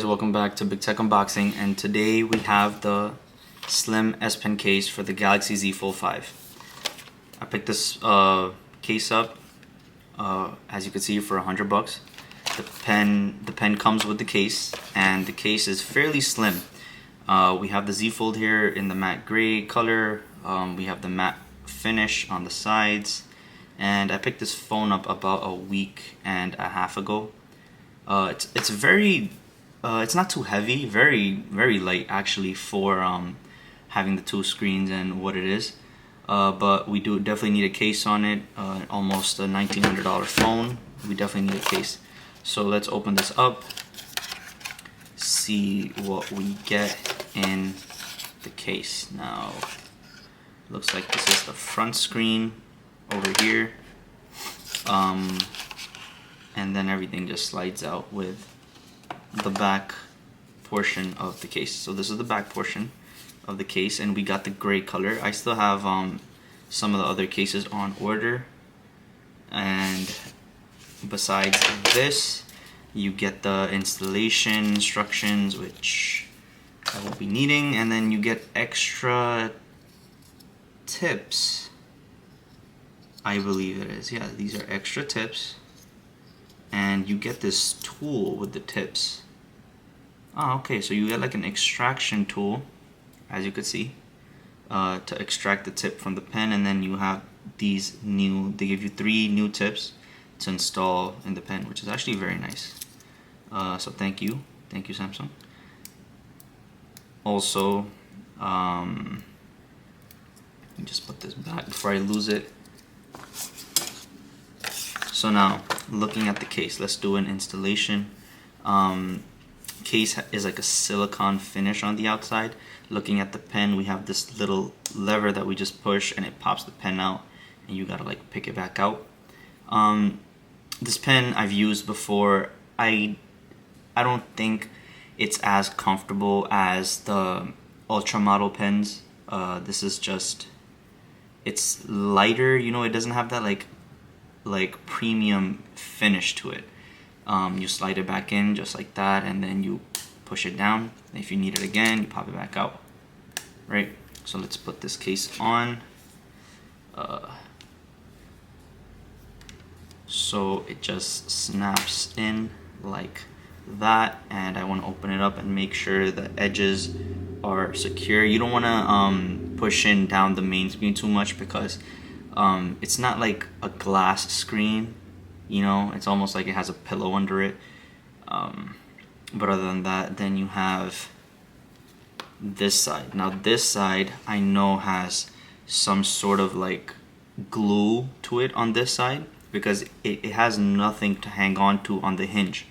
Welcome back to Big Tech Unboxing, and today we have the slim S Pen case for the Galaxy Z Fold 5. I picked this case up, as you can see, for $100. The pen comes with the case, and the case is fairly slim. We have the Z Fold here in the matte gray color. We have the matte finish on the sides, and I picked this phone up about a week and a half ago. It's very it's not too heavy, very light actually for having the two screens and what it is. But we do definitely need a case on it. Almost a $1,900 phone. We definitely need a case. So let's open this up, see what we get in the case. Now, looks like this is the front screen over here. And then everything just slides out with the back portion of the case. So this is the back portion of the case, and we got the gray color. I still have some of the other cases on order, and besides this, you get the installation instructions, which I won't be needing, and then you get extra tips. I believe it is. Yeah, these are extra tips. And you get this tool with the tips. Oh, okay, so you get like an extraction tool, as you could see, to extract the tip from the pen, and then you have these they give you 3 new tips to install in the pen, which is actually very nice. So thank you Samsung. Also, let me just put this back before I lose it. So now, looking at the case, let's do an installation. Case is like a silicone finish on the outside. Looking at the pen, we have this little lever that we just push and it pops the pen out, and you gotta like pick it back out. This pen I've used before. I don't think it's as comfortable as the Ultra model pens. This is just, it's lighter, you know, it doesn't have that like premium finish to it. You slide it back in just like that, and then you push it down. If you need it again, you pop it back out, right? So let's put this case on. So it just snaps in like that, and I want to open it up and make sure the edges are secure. You don't want to push in down the main screen too much, because it's not like a glass screen, you know, it's almost like it has a pillow under it. But other than that, then you have this side. Now this side I know has some sort of like glue to it on this side, because it has nothing to hang on to on the hinge.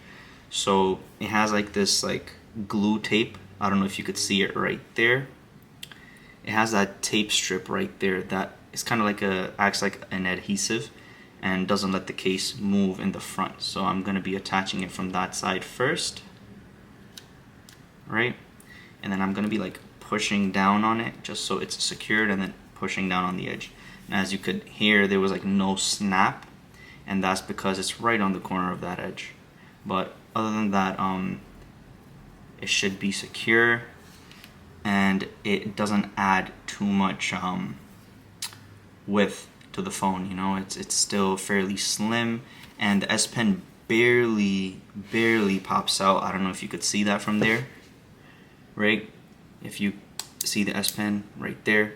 So it has like this like glue tape. I don't know if you could see it right there. It has that tape strip right there that it's kind of like acts like an adhesive and doesn't let the case move in the front. So I'm going to be attaching it from that side first, right? And then I'm going to be like pushing down on it just so it's secured, and then pushing down on the edge. And as you could hear, there was like no snap, and that's because it's right on the corner of that edge. But other than that, it should be secure, and it doesn't add too much width to the phone. You know, it's still fairly slim, and the S Pen barely pops out. I don't know if you could see that from there, right? If you see the S Pen right there,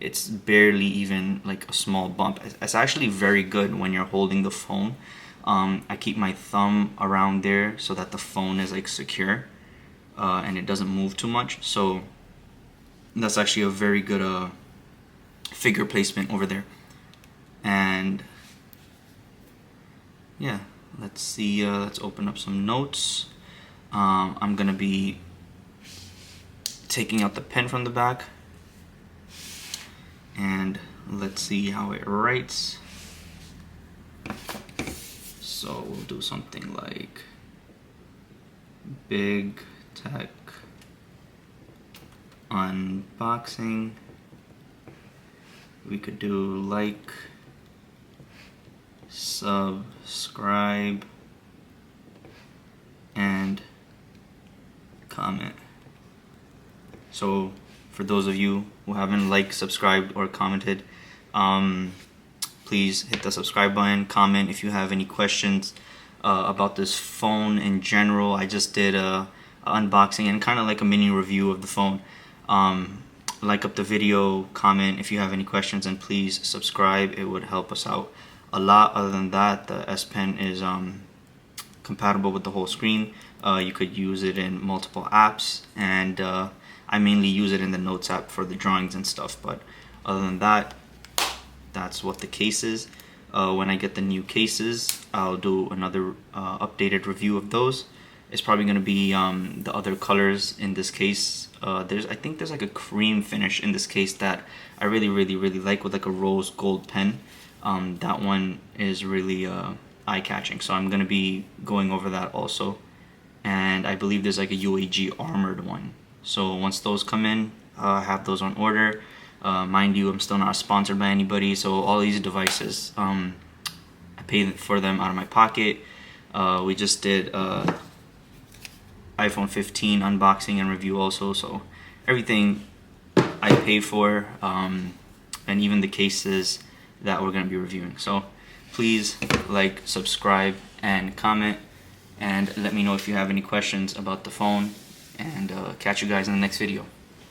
it's barely even like a small bump. It's actually very good when you're holding the phone. I keep my thumb around there so that the phone is like secure, and it doesn't move too much. So that's actually a very good figure placement over there. And yeah, let's see, let's open up some notes. I'm gonna be taking out the pen from the back, and let's see how it writes. So we'll do something like Big Tech Unboxing. We could do like, subscribe, and comment. So for those of you who haven't liked, subscribed, or commented, please hit the subscribe button. Comment if you have any questions about this phone in general. I just did a unboxing and kind of like a mini review of the phone. Like up the video, comment if you have any questions, and please subscribe. It would help us out a lot. Other than that, the S Pen is compatible with the whole screen. You could use it in multiple apps, and I mainly use it in the Notes app for the drawings and stuff. But other than that, that's what the case is. When I get the new cases, I'll do another updated review of those. It's probably going to be the other colors in this case. I think there's like a cream finish in this case that I really like, with like a rose gold pen. That one is really eye-catching, so I'm going to be going over that also. And I believe there's like a UAG armored one. So once those come in, I have those on order. Mind you, I'm still not sponsored by anybody, so all these devices, I paid for them out of my pocket. We just did iPhone 15 unboxing and review also, so everything I pay for, and even the cases that we're going to be reviewing. So please like, subscribe, and comment, and let me know if you have any questions about the phone, and catch you guys in the next video.